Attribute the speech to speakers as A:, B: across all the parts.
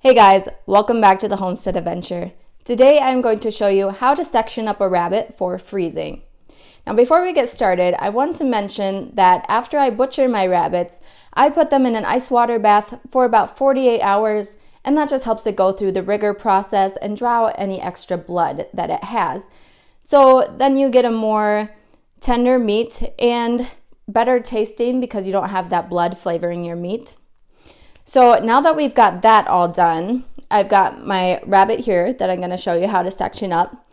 A: Hey guys, welcome back to the Homestead Adventure. Today I'm going to show you how to section up a rabbit for freezing. Now before we get started, I want to mention that after I butcher my rabbits, I put them in an ice water bath for about 48 hours, and that just helps it go through the rigor process and draw out any extra blood that it has. So then you get a more tender meat and better tasting because you don't have that blood flavoring your meat. So now that we've got that all done, I've got my rabbit here that I'm going to show you how to section up.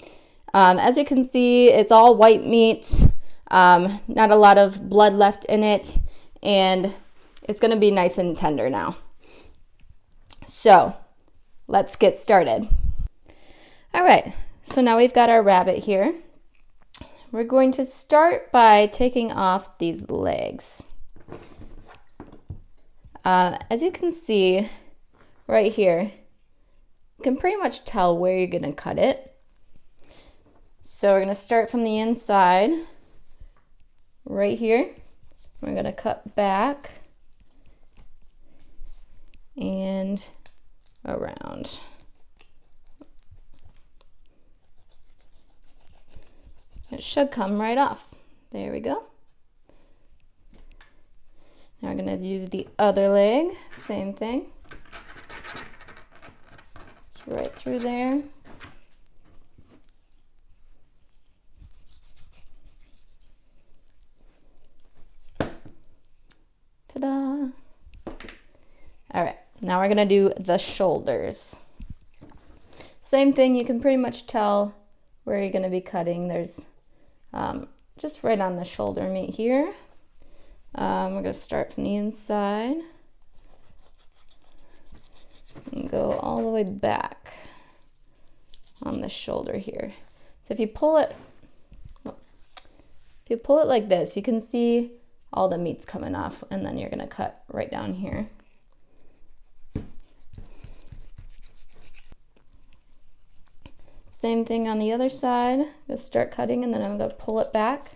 A: As you can see, it's all white meat, not a lot of blood left in it, and it's going to be nice and tender now. So let's get started. All right, so now we've got our rabbit here. We're going to start by taking off these legs. As you can see right here, you can pretty much tell where you're going to cut it. So we're going to start from the inside right here. We're going to cut back and around. It should come right off. There we go. Now we're going to do the other leg, same thing. It's right through there. Ta-da! All right, now we're going to do the shoulders. Same thing, you can pretty much tell where you're going to be cutting. There's just right on the shoulder meat here. We're going to start from the inside and go all the way back on the shoulder here. So if you pull it like this, you can see all the meat's coming off, and then you're going to cut right down here. Same thing on the other side. Just start cutting, and then I'm going to pull it back.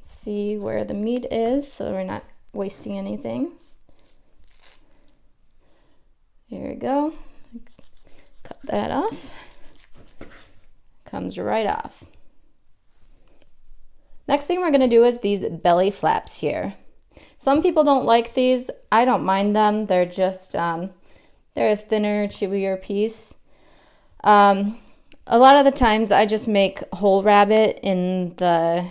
A: See where the meat is so we're not wasting anything. There we go. Cut that off. Comes right off. Next thing we're going to do is these belly flaps here. Some people don't like these. I don't mind them. They're just they're a thinner, chewier piece. A lot of the times I just make whole rabbit in the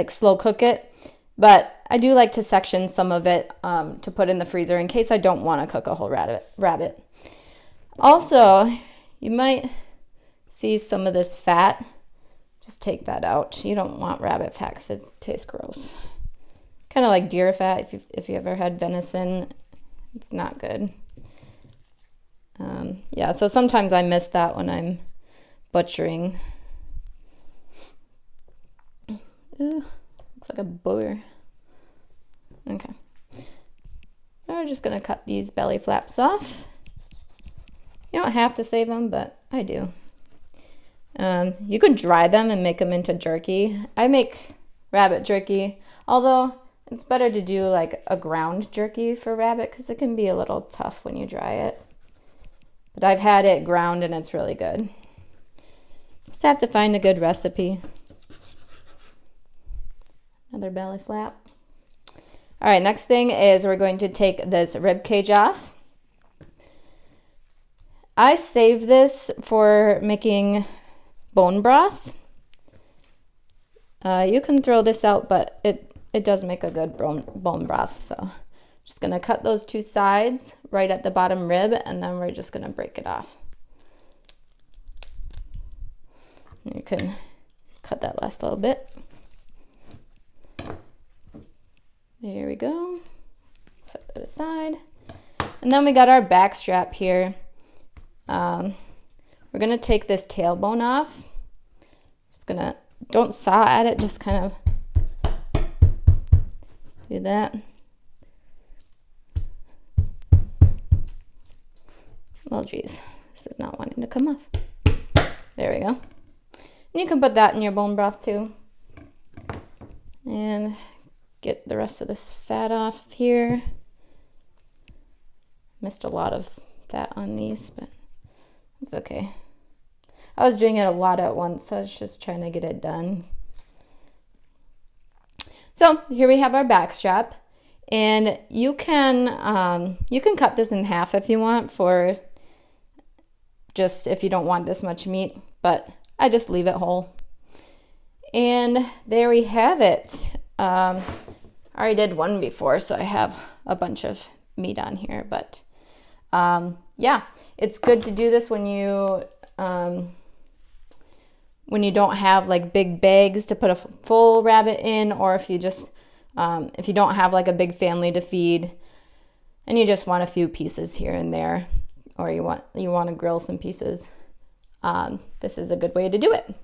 A: slow cook it, but I do like to section some of it to put in the freezer in case I don't want to cook a whole rabbit. Also, you might see some of this fat. Just take that out. You don't want rabbit fat because it tastes gross. Kind of like deer fat. If you ever had venison, it's not good. Yeah, so sometimes I miss that when I'm butchering. Ooh, looks like a boar. Okay. We're just going to cut these belly flaps off. You don't have to save them, but I do. You can dry them and make them into jerky. I make rabbit jerky, although it's better to do like a ground jerky for rabbit because it can be a little tough when you dry it. But I've had it ground and it's really good. Just have to find a good recipe. Another belly flap. All right, next thing is we're going to take this rib cage off. I save this for making bone broth. You can throw this out, but it does make a good bone broth. So just going to cut those two sides right at the bottom rib, and then we're just going to break it off. You can cut that last little bit. There we go. Set that aside. And then we got our back strap here. We're going to take this tailbone off. Don't saw at it, just kind of do that. Well, geez, this is not wanting to come off. There we go. And you can put that in your bone broth too. And get the rest of this fat off here. Missed a lot of fat on these, but it's okay. I was doing it a lot at once, so I was just trying to get it done. So here we have our back strap, and you can cut this in half if you want, for just if you don't want this much meat, but I just leave it whole. And there we have it. I already did one before, so I have a bunch of meat on here, but yeah, it's good to do this when you don't have like big bags to put a full rabbit in, or if you just if you don't have like a big family to feed and you just want a few pieces here and there, or you want to grill some pieces, this is a good way to do it.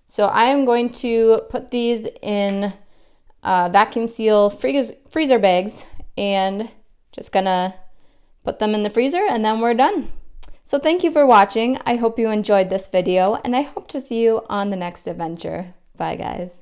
A: So I am going to put these in vacuum seal freezer bags, and just gonna put them in the freezer, and then we're done. So thank you for watching. I hope you enjoyed this video, and I hope to see you on the next adventure. Bye guys.